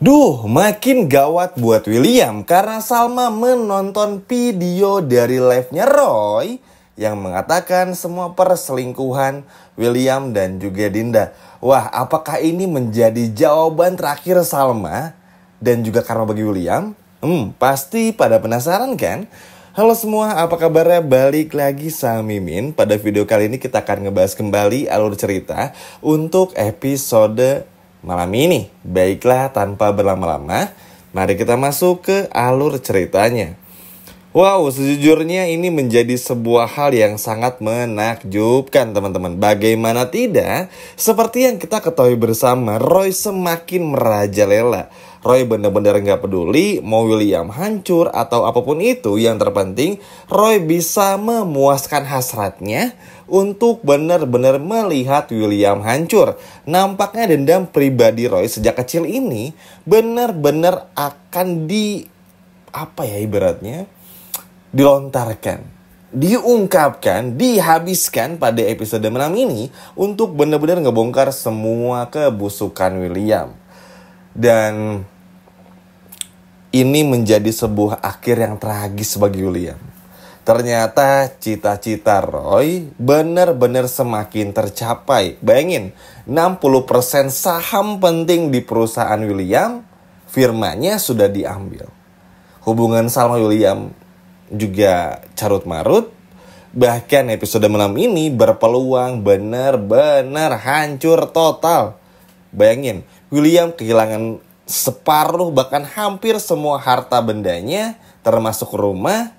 Makin gawat buat William karena Salma menonton video dari live-nya Roy yang mengatakan semua perselingkuhan William dan juga Dinda. Wah, apakah ini menjadi jawaban terakhir Salma dan juga karma bagi William? Pasti pada penasaran kan? Halo semua, apa kabarnya? Balik lagi sama Mimin. Pada video kali ini kita akan ngebahas kembali alur cerita untuk episode malam ini. Baiklah, tanpa berlama-lama, mari kita masuk ke alur ceritanya. Wow, sejujurnya ini menjadi sebuah hal yang sangat menakjubkan teman-teman. Bagaimana tidak? Seperti yang kita ketahui bersama, Roy semakin merajalela. Roy benar-benar gak peduli mau William hancur atau apapun itu. Yang terpenting Roy bisa memuaskan hasratnya untuk benar-benar melihat William hancur. Nampaknya dendam pribadi Roy sejak kecil ini benar-benar akan dilontarkan, diungkapkan, dihabiskan pada episode malam ini untuk benar-benar ngebongkar semua kebusukan William. Dan ini menjadi sebuah akhir yang tragis bagi William. Ternyata cita-cita Roy benar-benar semakin tercapai. Bayangin, 60% saham penting di perusahaan William, firmanya sudah diambil. Hubungan Salma William juga carut marut. Bahkan episode malam ini berpeluang benar-benar hancur total. Bayangin, William kehilangan separuh bahkan hampir semua harta bendanya, termasuk rumah,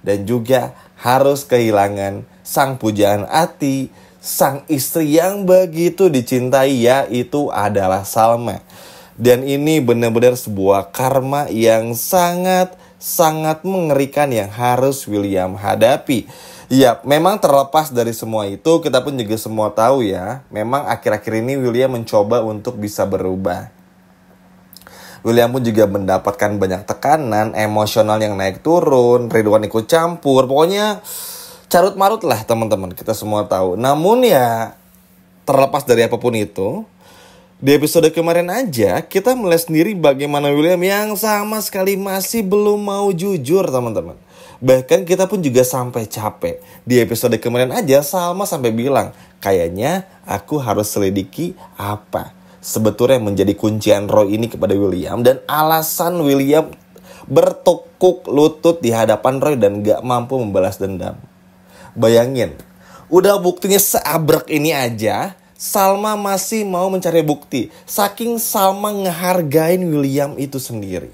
dan juga harus kehilangan sang pujaan hati, sang istri yang begitu dicintai, yaitu adalah Salma. Dan ini benar-benar sebuah karma yang sangat mengerikan yang harus William hadapi. Ya, memang terlepas dari semua itu, kita pun juga semua tahu ya, memang akhir-akhir ini William mencoba untuk bisa berubah. William pun juga mendapatkan banyak tekanan emosional yang naik turun, Ridwan ikut campur, pokoknya carut marut lah teman-teman, kita semua tahu. Namun ya, terlepas dari apapun itu, di episode kemarin aja kita melihat sendiri bagaimana William yang sama sekali masih belum mau jujur teman-teman. Bahkan kita pun juga sampai capek. Di episode kemarin aja Salma sampai bilang, kayaknya aku harus selidiki apa sebetulnya menjadi kuncian Roy ini kepada William. Dan alasan William bertekuk lutut di hadapan Roy dan gak mampu membalas dendam. Bayangin, udah buktinya seabrek ini aja Salma masih mau mencari bukti. Saking Salma ngehargain William itu sendiri.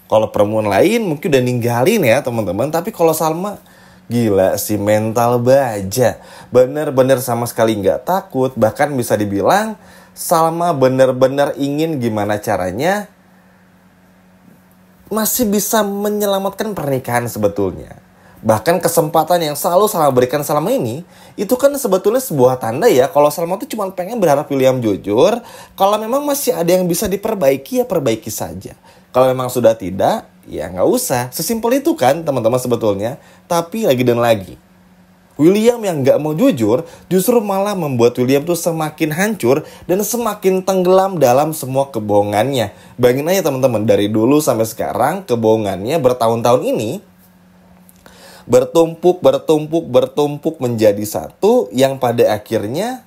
Kalau perempuan lain mungkin udah ninggalin ya teman-teman. Tapi kalau Salma, gila sih, mental baja. Bener-bener sama sekali gak takut. Bahkan bisa dibilang Salma bener-bener ingin gimana caranya masih bisa menyelamatkan pernikahan sebetulnya. Bahkan kesempatan yang selalu Salma berikan selama ini, itu kan sebetulnya sebuah tanda ya, kalau Salma tuh cuma pengen berharap William jujur. Kalau memang masih ada yang bisa diperbaiki, ya perbaiki saja. Kalau memang sudah tidak, ya gak usah. Sesimpel itu kan teman-teman sebetulnya. Tapi lagi dan lagi, William yang gak mau jujur justru malah membuat William tuh semakin hancur dan semakin tenggelam dalam semua kebohongannya. Bayangin aja teman-teman, dari dulu sampai sekarang kebohongannya bertahun-tahun ini bertumpuk menjadi satu yang pada akhirnya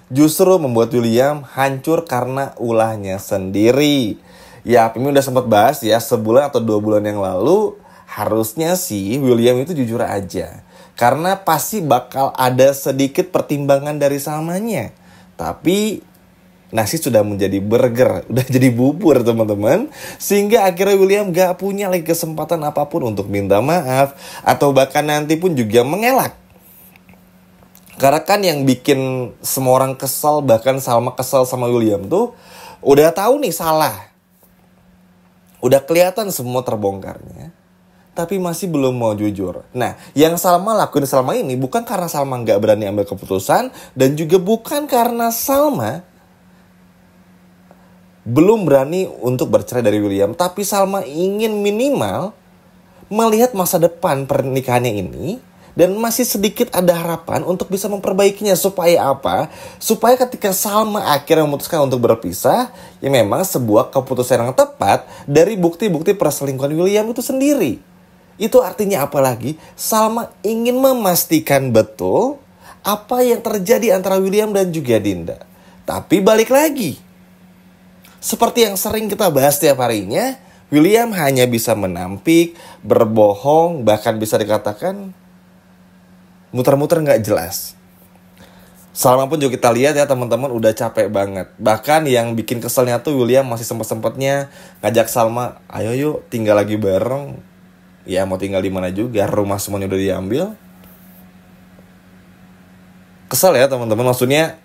justru membuat William hancur karena ulahnya sendiri. Ya, Pimi udah sempat bahas ya, sebulan atau 2 bulan yang lalu harusnya sih William itu jujur aja. Karena pasti bakal ada sedikit pertimbangan dari Salmanya. Tapi nasi sudah menjadi burger, udah jadi bubur teman-teman. Sehingga akhirnya William gak punya lagi kesempatan apapun untuk minta maaf. Atau bahkan nanti pun juga mengelak. Karena kan yang bikin semua orang kesel, bahkan Salma kesel sama William tuh, udah tahu nih salah. Udah kelihatan semua terbongkarnya, tapi masih belum mau jujur. Nah, yang Salma lakuin selama ini bukan karena Salma gak berani ambil keputusan, dan juga bukan karena Salma belum berani untuk bercerai dari William. Tapi Salma ingin minimal melihat masa depan pernikahannya ini Dan masih sedikit ada harapan untuk bisa memperbaikinya. Supaya apa? Supaya ketika Salma akhirnya memutuskan untuk berpisah, ya memang sebuah keputusan yang tepat dari bukti-bukti perselingkuhan William itu sendiri. Itu artinya apa lagi? Salma ingin memastikan betul apa yang terjadi antara William dan juga Dinda. Tapi balik lagi, seperti yang sering kita bahas tiap harinya, William hanya bisa menampik, berbohong, bahkan bisa dikatakan muter-muter gak jelas. Salma pun juga kita lihat ya teman-teman udah capek banget. Bahkan yang bikin keselnya tuh William masih sempet-sempetnya ngajak Salma, ayo yuk tinggal lagi bareng. Ya mau tinggal di mana juga, rumah semuanya udah diambil. Kesel ya teman-teman, maksudnya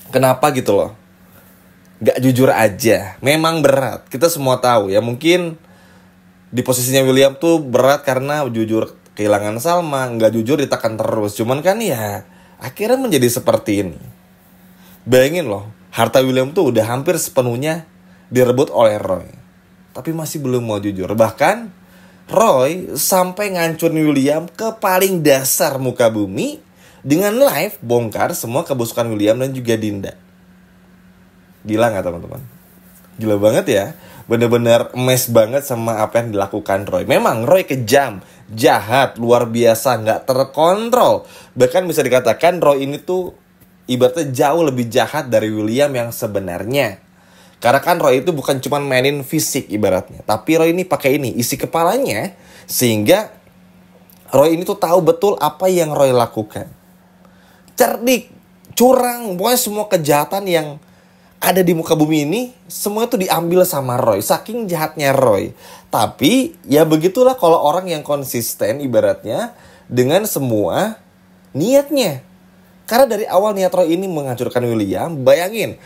kenapa gitu loh, gak jujur aja. Memang berat, kita semua tahu ya. Mungkin di posisinya William tuh berat karena jujur kehilangan Salma, gak jujur ditekan terus. Cuman kan ya akhirnya menjadi seperti ini. Bayangin loh, harta William tuh udah hampir sepenuhnya direbut oleh Roy, tapi masih belum mau jujur. Bahkan Roy sampai ngancurin William ke paling dasar muka bumi dengan live bongkar semua kebusukan William dan juga Dinda. Gila gak teman-teman? Gila banget ya. Bener-bener emes banget sama apa yang dilakukan Roy. Memang Roy kejam, jahat, luar biasa, gak terkontrol. Bahkan bisa dikatakan Roy ini tuh ibaratnya jauh lebih jahat dari William yang sebenarnya. Karena kan Roy itu bukan cuma mainin fisik ibaratnya, tapi Roy ini pakai ini, isi kepalanya. Sehingga Roy ini tuh tahu betul apa yang Roy lakukan. Cerdik, curang, pokoknya semua kejahatan yang ada di muka bumi ini semua itu diambil sama Roy. Saking jahatnya Roy. Tapi ya begitulah kalau orang yang konsisten ibaratnya dengan semua niatnya. Karena dari awal niat Roy ini menghancurkan William. Bayangin,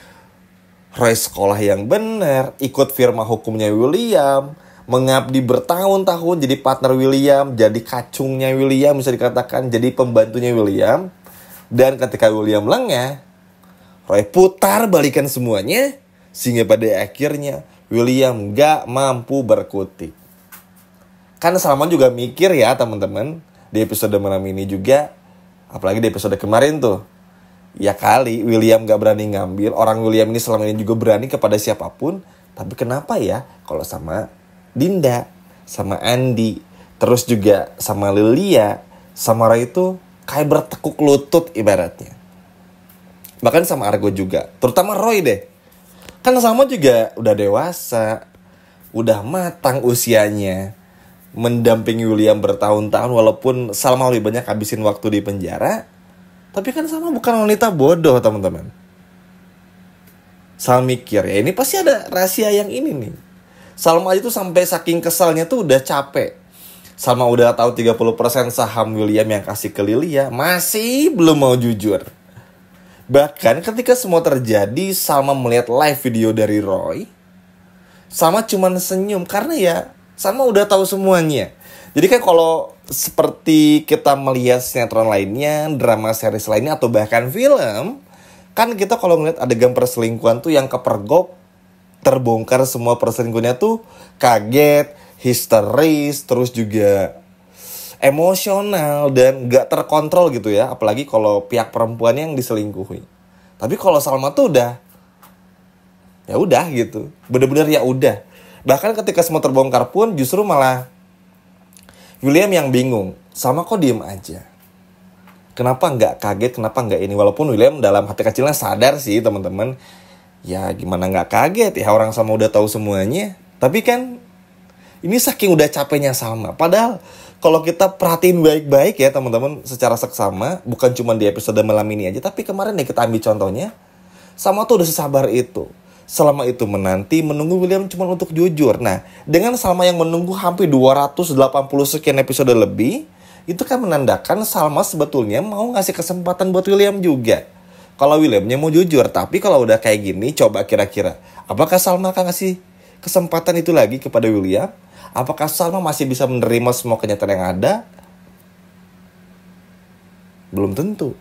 Roy sekolah yang benar, ikut firma hukumnya William, mengabdi bertahun-tahun jadi partner William, jadi kacungnya William bisa dikatakan, jadi pembantunya William. Dan ketika William lengah, Roy putar balikan semuanya, sehingga pada akhirnya William gak mampu berkutik. Kan Salma juga mikir ya teman-teman, di episode malam ini juga, apalagi di episode kemarin tuh, ya kali William gak berani ngambil. Orang William ini selama ini juga berani kepada siapapun, tapi kenapa ya kalau sama Dinda, sama Andi, terus juga sama Lilia, sama Roy itu kayak bertekuk lutut ibaratnya. Bahkan sama Argo juga, terutama Roy deh. Kan sama juga udah dewasa, udah matang usianya, mendampingi William bertahun-tahun. Walaupun Salma lebih banyak habisin waktu di penjara, tapi kan Salma bukan wanita bodoh teman-teman. Salma mikir ya ini pasti ada rahasia yang ini nih. Salma aja tuh sampai saking kesalnya tuh udah capek. Salma udah tahu 30% saham William yang kasih ke Lilia, masih belum mau jujur. Bahkan ketika semua terjadi, Salma melihat live video dari Roy, Salma cuman senyum karena ya Salma udah tahu semuanya. Jadi kan kalau seperti kita melihat sinetron lainnya, drama series lainnya, atau bahkan film, kan kita kalau ngeliat adegan perselingkuhan tuh yang kepergok, terbongkar semua perselingkuhannya tuh kaget, histeris, terus juga emosional dan gak terkontrol gitu ya. Apalagi kalau pihak perempuan yang diselingkuhi. Tapi kalau Salma tuh udah, ya udah gitu, bener-bener ya udah. Bahkan ketika semua terbongkar pun justru malah William yang bingung. Salma kok diem aja? Kenapa gak kaget, kenapa gak ini? Walaupun William dalam hati kecilnya sadar sih teman-teman, ya gimana gak kaget ya, orang Salma udah tahu semuanya. Tapi kan ini saking udah capeknya Salma. Padahal kalau kita perhatiin baik-baik ya teman-teman secara seksama, bukan cuma di episode malam ini aja, tapi kemarin ya kita ambil contohnya, Salma tuh udah sesabar itu. Selama itu menanti, menunggu William cuma untuk jujur. Nah, dengan Salma yang menunggu hampir 280 sekian episode lebih, itu kan menandakan Salma sebetulnya mau ngasih kesempatan buat William juga. Kalau Williamnya mau jujur, tapi kalau udah kayak gini, coba kira-kira, apakah Salma akan ngasih kesempatan itu lagi kepada William? Apakah Salma masih bisa menerima semua kenyataan yang ada? Belum tentu.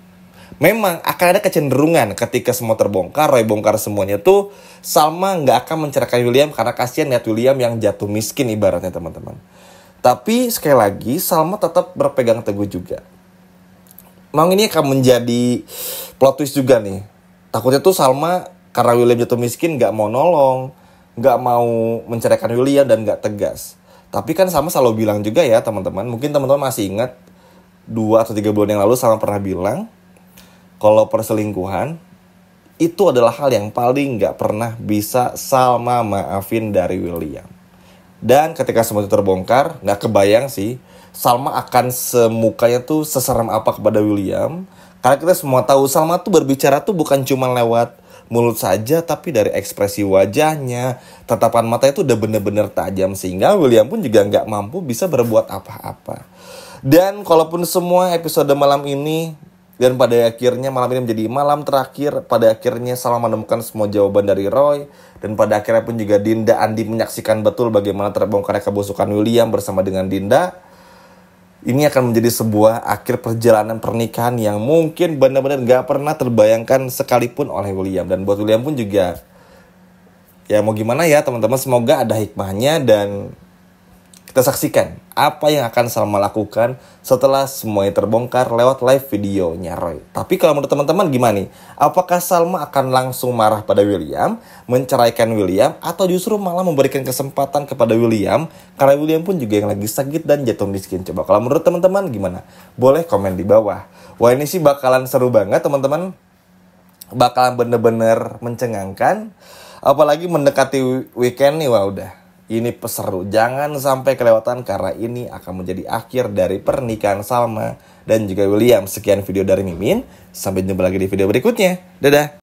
Memang akan ada kecenderungan ketika semua terbongkar, Roy bongkar semuanya tuh, Salma gak akan menceraikan William karena kasihan lihat William yang jatuh miskin ibaratnya teman-teman. Tapi sekali lagi Salma tetap berpegang teguh juga. Memang ini akan menjadi plot twist juga nih. Takutnya tuh Salma karena William jatuh miskin gak mau nolong, gak mau menceraikan William dan gak tegas. Tapi kan Salma selalu bilang juga ya teman-teman, mungkin teman-teman masih ingat 2 atau 3 bulan yang lalu Salma pernah bilang kalau perselingkuhan itu adalah hal yang paling gak pernah bisa Salma maafin dari William. Dan ketika semua itu terbongkar, gak kebayang sih Salma akan semukanya tuh seseram apa kepada William. Karena kita semua tahu Salma tuh berbicara tuh bukan cuma lewat mulut saja, tapi dari ekspresi wajahnya, tatapan mata itu udah bener-bener tajam. Sehingga William pun juga gak mampu bisa berbuat apa-apa. Dan kalaupun semua episode malam ini, dan pada akhirnya malam ini menjadi malam terakhir, pada akhirnya Salma menemukan semua jawaban dari Roy. Dan pada akhirnya pun juga Dinda Andi menyaksikan betul bagaimana terbongkarnya kebusukan William bersama dengan Dinda. Ini akan menjadi sebuah akhir perjalanan pernikahan yang mungkin benar-benar gak pernah terbayangkan sekalipun oleh William. Dan buat William pun juga, ya mau gimana ya teman-teman, semoga ada hikmahnya. Dan kita saksikan apa yang akan Salma lakukan setelah semuanya terbongkar lewat live videonya Roy. Tapi kalau menurut teman-teman gimana nih? Apakah Salma akan langsung marah pada William, menceraikan William, atau justru malah memberikan kesempatan kepada William karena William pun juga yang lagi sakit dan jatuh miskin? Coba kalau menurut teman-teman gimana? Boleh komen di bawah. Wah, ini sih bakalan seru banget teman-teman. Bakalan bener-bener mencengangkan. Apalagi mendekati weekend nih, wah udah. Ini seru, jangan sampai kelewatan karena ini akan menjadi akhir dari pernikahan Salma dan juga William. Sekian video dari Mimin, sampai jumpa lagi di video berikutnya. Dadah.